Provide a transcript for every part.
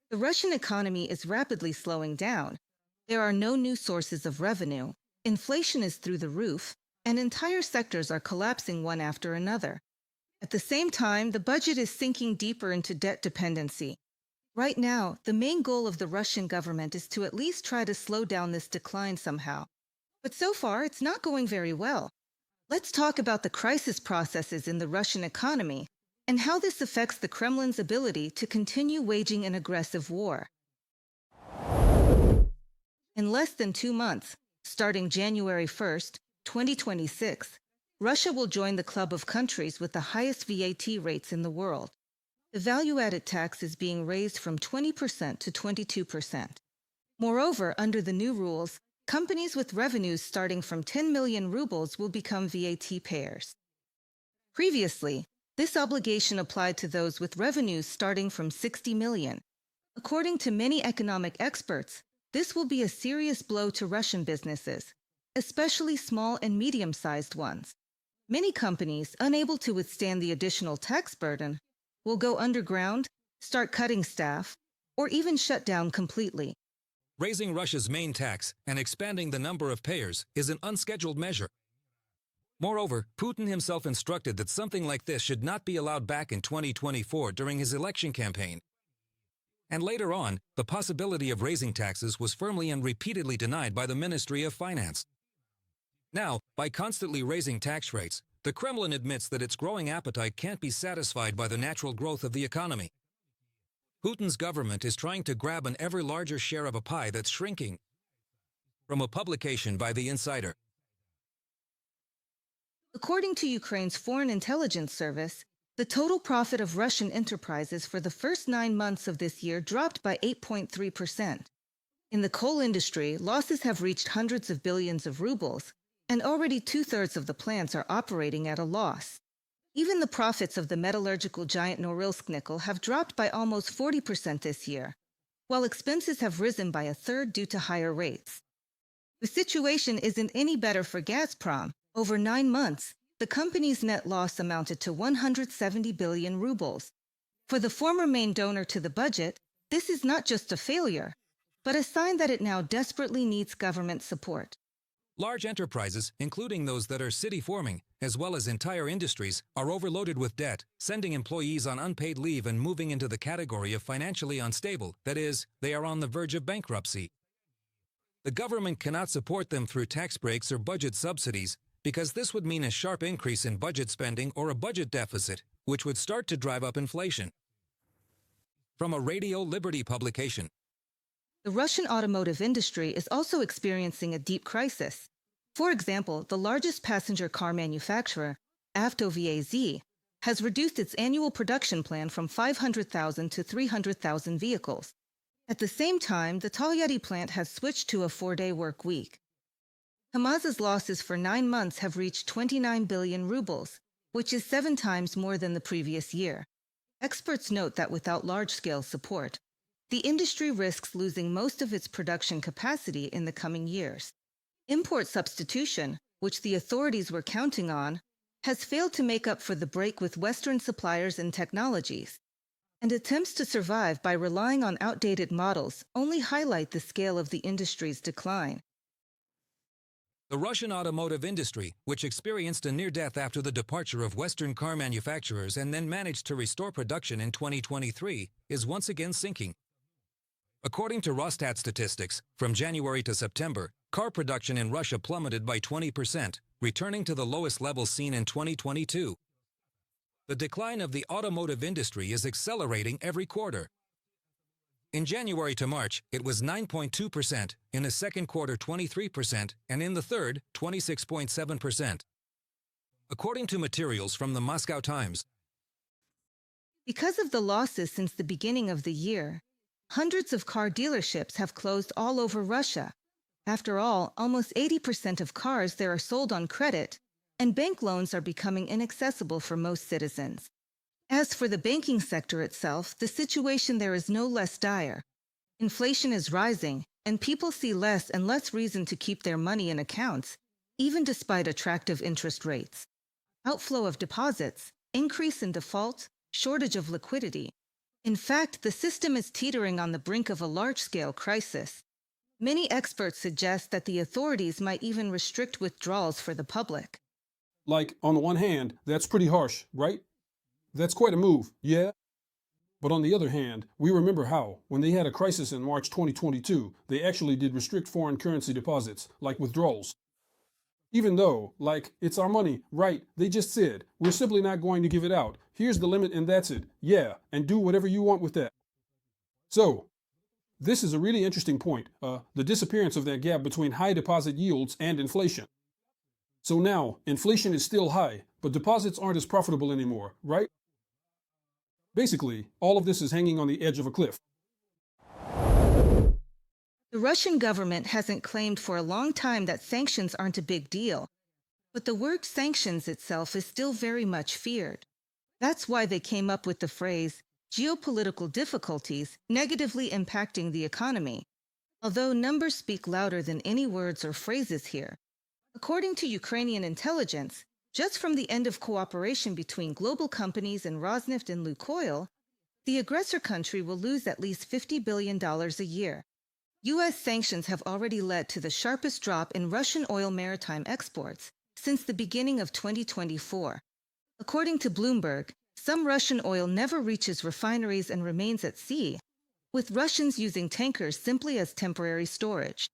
The Russian economy is rapidly slowing down. There are no new sources of revenue, inflation is through the roof, and entire sectors are collapsing one after another. At the same time, the budget is sinking deeper into debt dependency. Right now, the main goal of the Russian government is to at least try to slow down this decline somehow. But so far, it's not going very well. Let's talk about the crisis processes in the Russian economy and how this affects the Kremlin's ability to continue waging an aggressive war. In less than 2 months, starting January 1st, 2026, Russia will join the club of countries with the highest VAT rates in the world. The value-added tax is being raised from 20% to 22%. Moreover, under the new rules, companies with revenues starting from 10 million rubles will become VAT payers. Previously, this obligation applied to those with revenues starting from 60 million. According to many economic experts, this will be a serious blow to Russian businesses, especially small and medium-sized ones. Many companies, unable to withstand the additional tax burden, will go underground, start cutting staff, or even shut down completely. Raising Russia's main tax and expanding the number of payers is an unscheduled measure. Moreover, Putin himself instructed that something like this should not be allowed back in 2024 during his election campaign. And later on, the possibility of raising taxes was firmly and repeatedly denied by the Ministry of Finance. Now, by constantly raising tax rates, the Kremlin admits that its growing appetite can't be satisfied by the natural growth of the economy. Putin's government is trying to grab an ever larger share of a pie that's shrinking. From a publication by The Insider. According to Ukraine's Foreign Intelligence Service, the total profit of Russian enterprises for the first 9 months of this year dropped by 8.3%. In the coal industry, losses have reached hundreds of billions of rubles, and already 2/3 of the plants are operating at a loss. Even the profits of the metallurgical giant Norilsk nickel have dropped by almost 40% this year, while expenses have risen by 1/3 due to higher rates. The situation isn't any better for Gazprom. Over 9 months, the company's net loss amounted to 170 billion rubles. For the former main donor to the budget, this is not just a failure, but a sign that it now desperately needs government support. Large enterprises, including those that are city-forming, as well as entire industries, are overloaded with debt, sending employees on unpaid leave and moving into the category of financially unstable, that is, they are on the verge of bankruptcy. The government cannot support them through tax breaks or budget subsidies, because this would mean a sharp increase in budget spending or a budget deficit, which would start to drive up inflation. From a Radio Liberty publication. The Russian automotive industry is also experiencing a deep crisis. For example, the largest passenger car manufacturer, Automotive, has reduced its annual production plan from 500,000 to 300,000 vehicles. At the same time, the Tolyatti plant has switched to a 4-day work week. Kamaz's losses for 9 months have reached 29 billion rubles, which is 7 times more than the previous year. Experts note that without large-scale support, the industry risks losing most of its production capacity in the coming years. Import substitution, which the authorities were counting on, has failed to make up for the break with Western suppliers and technologies. And attempts to survive by relying on outdated models only highlight the scale of the industry's decline. The Russian automotive industry, which experienced a near death after the departure of Western car manufacturers and then managed to restore production in 2023, is once again sinking. According to Rosstat statistics, from January to September, car production in Russia plummeted by 20%, returning to the lowest level seen in 2022. The decline of the automotive industry is accelerating every quarter. In January to March, it was 9.2%, in the second quarter 23%, and in the third, 26.7%. According to materials from the Moscow Times. Because of the losses since the beginning of the year, hundreds of car dealerships have closed all over Russia. After all, almost 80% of cars there are sold on credit, and bank loans are becoming inaccessible for most citizens. As for the banking sector itself, the situation there is no less dire. Inflation is rising, and people see less and less reason to keep their money in accounts, even despite attractive interest rates. Outflow of deposits, increase in default, shortage of liquidity. In fact, the system is teetering on the brink of a large-scale crisis. Many experts suggest that the authorities might even restrict withdrawals for the public. Like, on the one hand, that's pretty harsh, right? That's quite a move, yeah? But on the other hand, we remember how, when they had a crisis in March 2022, they actually did restrict foreign currency deposits, like withdrawals. Even though, like, it's our money, right? They just said, we're simply not going to give it out. Here's the limit and that's it. Yeah, and do whatever you want with that. So, this is a really interesting point, the disappearance of that gap between high deposit yields and inflation. So now, inflation is still high, but deposits aren't as profitable anymore, right? Basically, all of this is hanging on the edge of a cliff. The Russian government hasn't claimed for a long time that sanctions aren't a big deal, but the word sanctions itself is still very much feared. That's why they came up with the phrase, geopolitical difficulties negatively impacting the economy, although numbers speak louder than any words or phrases here. According to Ukrainian intelligence, just from the end of cooperation between global companies and Rosneft and Lukoil, the aggressor country will lose at least $50 billion a year. U.S. sanctions have already led to the sharpest drop in Russian oil maritime exports since the beginning of 2024. According to Bloomberg, some Russian oil never reaches refineries and remains at sea, with Russians using tankers simply as temporary storage.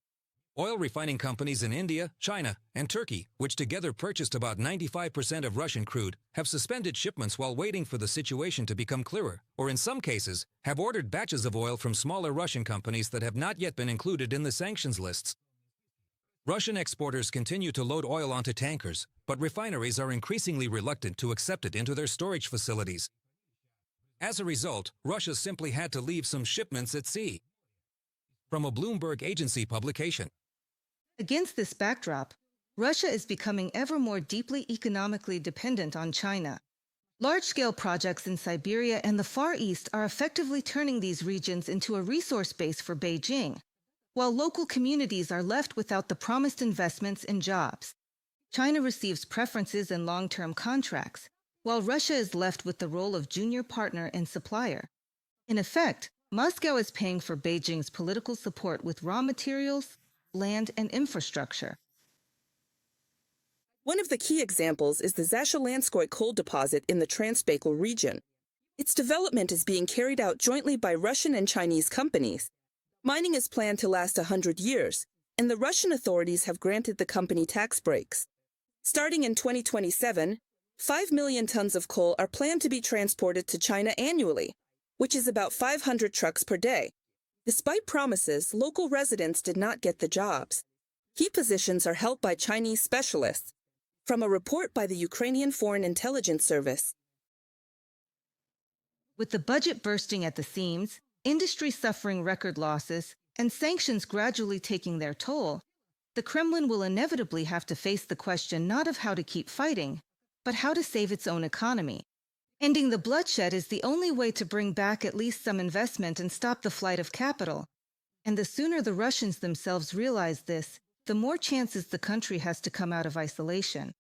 Oil refining companies in India, China, and Turkey, which together purchased about 95% of Russian crude, have suspended shipments while waiting for the situation to become clearer, or in some cases, have ordered batches of oil from smaller Russian companies that have not yet been included in the sanctions lists. Russian exporters continue to load oil onto tankers, but refineries are increasingly reluctant to accept it into their storage facilities. As a result, Russia simply had to leave some shipments at sea. From a Bloomberg agency publication. Against this backdrop, Russia is becoming ever more deeply economically dependent on China. Large-scale projects in Siberia and the Far East are effectively turning these regions into a resource base for Beijing, while local communities are left without the promised investments and jobs. China receives preferences and long-term contracts, while Russia is left with the role of junior partner and supplier. In effect, Moscow is paying for Beijing's political support with raw materials, land, and infrastructure. One of the key examples is the Zashelanskoye coal deposit in the Transbaikal region. Its development is being carried out jointly by Russian and Chinese companies. Mining is planned to last 100 years, and the Russian authorities have granted the company tax breaks. Starting in 2027, 5 million tons of coal are planned to be transported to China annually, which is about 500 trucks per day. Despite promises, local residents did not get the jobs. Key positions are held by Chinese specialists. From a report by the Ukrainian Foreign Intelligence Service. With the budget bursting at the seams, industry suffering record losses, and sanctions gradually taking their toll, the Kremlin will inevitably have to face the question not of how to keep fighting, but how to save its own economy. Ending the bloodshed is the only way to bring back at least some investment and stop the flight of capital. And the sooner the Russians themselves realize this, the more chances the country has to come out of isolation.